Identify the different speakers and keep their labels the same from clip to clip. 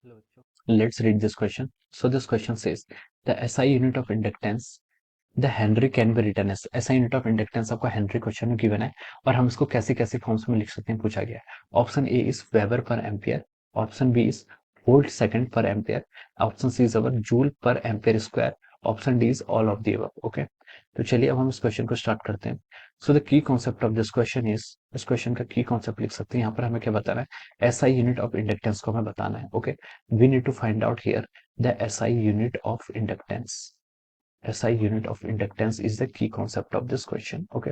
Speaker 1: Hello, let's read this question. So this question says the SI unit of inductance, the Henry can be written as SI unit of inductance आपको Henry question में given है और हम इसको कैसे कैसे forms में लिख सकते हैं पूछा गया है। Option A is weber per ampere, option B is volt second पर ampere, option C is hour joule per ampere square, option D is all of the above. Okay, तो चलिए अब हम इस क्वेश्चन को स्टार्ट करते हैं। So the key concept of this question is, इस क्वेश्चन का की कॉन्सेप्ट लिख सकते हैं। यहाँ पर हमें क्या बताना है, एसआई यूनिट ऑफ इंडक्टेंस को हमें बताना है। Okay, we need to find out here the SI unit of inductance. SI unit of inductance is the key concept of this question. Okay,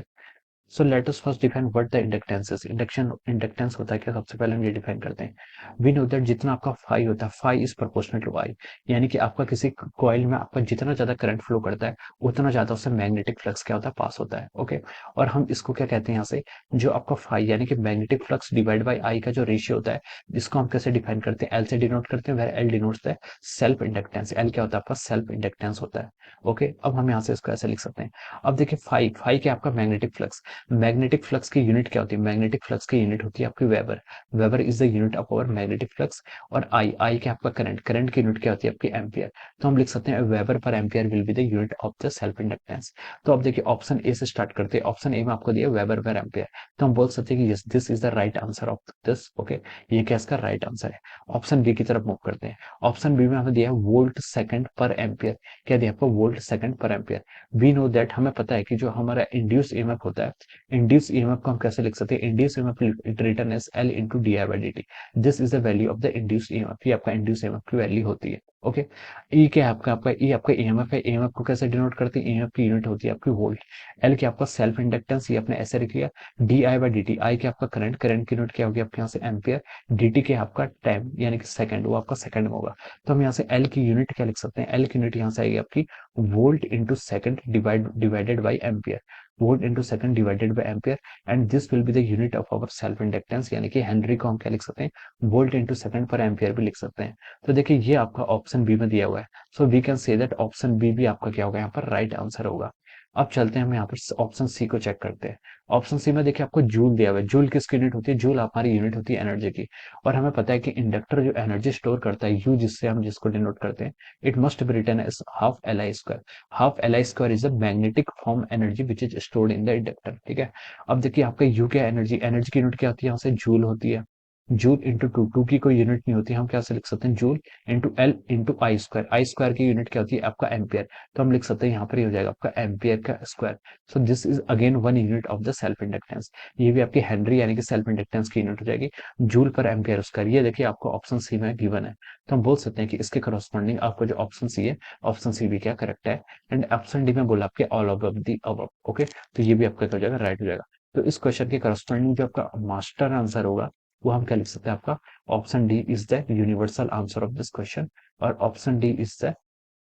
Speaker 1: so let us first define what the inductance is. Inductance होता है क्या, सबसे पहले हम ये define करते हैं। We know that जितना आपका phi होता है, phi is proportional to I, यानी कि आपका किसी कॉइल में आपका जितना ज्यादा करंट फ्लो करता है उतना ज्यादा उससे मैग्नेटिक फ्लक्स क्या होता है, पास होता है। ओके, और हम इसको क्या कहते हैं यहाँ से, जो आपका phi यानी कि magnetic flux divide by I का जो रेशियो होता है, जिसको हम कैसे डिफाइन करते हैं, एल से डिनोट करते हैं, where L denotes the self inductance. L क्या होता है आपका, सेल्फ इंडक्टेंस होता है। ओके, अब हम यहाँ से इसको ऐसे लिख सकते हैं। अब देखिए फाई, फाई क्या आपका मैग्नेटिक फ्लक्स, मैग्नेटिक फ्लक्स की यूनिट क्या होती है, मैग्नेटिक फ्लक्स की यूनिट होती है आपकी weber, weber is the unit of our magnetic flux. और आई, आई क्या आपका करंट, करंट की यूनिट क्या होती है आपकी एम्पियर। तो हम लिख सकते हैं weber per ampere will be the unit of the self inductance. तो अब देखिए ऑप्शन ए से स्टार्ट करते हैं। ऑप्शन ए में आपको दिया वेबर पर एम्पियर, तो हम बोल सकते हैं कि yes this is the right answer of this. Okay, ये क्या इसका राइट आंसर है। ऑप्शन बी की तरफ मूव करते हैं। ऑप्शन बी में हमें दिया है वोल्ट सेकंड पर एम्पियर, क्या दिया आपको, वोल्ट सेकंड पर एम्पियर। वी नो दैट, हमें पता है कि जो हमारा इंड्यूस ईएमएफ होता है, इंड्यूस ईएमएफ को हम कैसे लिख सकते हैं, induce EMF written as L into d I by D t. This is the value of the induce EMF, ये आपका इंड्यूस ईएमएफ की वैल्यू होती है। ओके, ई क्या है आपका, आपका ई आपका ईएमएफ है, ईएमएफ को कैसे डिनोट करते हैं, ईएमएफ की यूनिट होती है आपकी वोल्ट। एल क्या आपका सेल्फ इंडक्टेंस, ये आपने ऐसे लिख लिया। D I by D T, I क्या आपका करंट, करंट की यूनिट क्या होगी आपके यहाँ से एम्पियर, डी टी क्या आपका टाइम यानी कि सेकंड, वो आपका सेकंड में होगा। तो हम यहाँ से एल की यूनिट क्या लिख सकते हैं, एल की यूनिट यहाँ से आएगी आपकी volt into second divided by ampere, volt into second divided by ampere. And this will be the unit of our self inductance, यानी कि हेनरी को हम क्या लिख सकते हैं, वोल्ट इंटू सेकंड पर एम्पियर भी लिख सकते हैं। तो देखिए ये आपका ऑप्शन बी में दिया हुआ है, so we can say that option B भी आपका क्या होगा यहाँ पर राइट आंसर होगा। अब चलते हैं हम यहाँ पर ऑप्शन सी को चेक करते हैं। ऑप्शन सी में देखिए आपको जूल दिया हुआ है, जूल किसकी यूनिट होती है, जूल हमारी यूनिट होती है एनर्जी की। और हमें पता है कि इंडक्टर जो एनर्जी स्टोर करता है, यू जिससे हम जिसको डिनोट करते हैं, it must be written as half L I square. Half L I square is the magnetic form energy which is stored in the inductor. ठीक है, अब देखिए आपका यू क्या एनर्जी, एनर्जी की यूनिट क्या होती है, यहाँ से जूल होती है। जूल इंटू टू, टू की कोई यूनिट नहीं होती, हम क्या से लिख सकते हैं, जूल इंटू एल इंटू आई स्क्वायर, आई स्क्वायर की यूनिट क्या होती है आपका एम्पियर। तो हम लिख सकते हैं यहाँ पर ये हो जाएगा आपका एम्पियर का square. So this is again one unit of the self inductance, ये भी आपकी हेनरी यानी कि सेल्फ इंडक्टेंस की यूनिट हो जाएगी, जूल पर एम्पियर स्क्वायर। ये देखिए आपको ऑप्शन सी में गिवन है, तो हम बोल सकते हैं कि इसके करस्पॉन्डिंग आपको जो ऑप्शन सी है, ऑप्शन सी भी क्या करेक्ट है। एंड ऑप्शन डी में बोला आपके all of the above. Okay, तो ये भी आपका क्या हो जाएगा, राइट हो जाएगा। तो इस क्वेश्चन के करस्पॉन्डिंग जो आपका मास्टर आंसर होगा वो हम क्या लिख सकते हैं, आपका option D is the universal answer of this question, और option D is the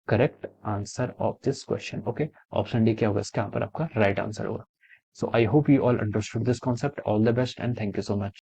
Speaker 1: correct answer of this question. Okay, option D क्या होगा इसका, यहाँ पर आपका राइट आंसर होगा। So I hope you all understood this concept, all the best and thank you so much.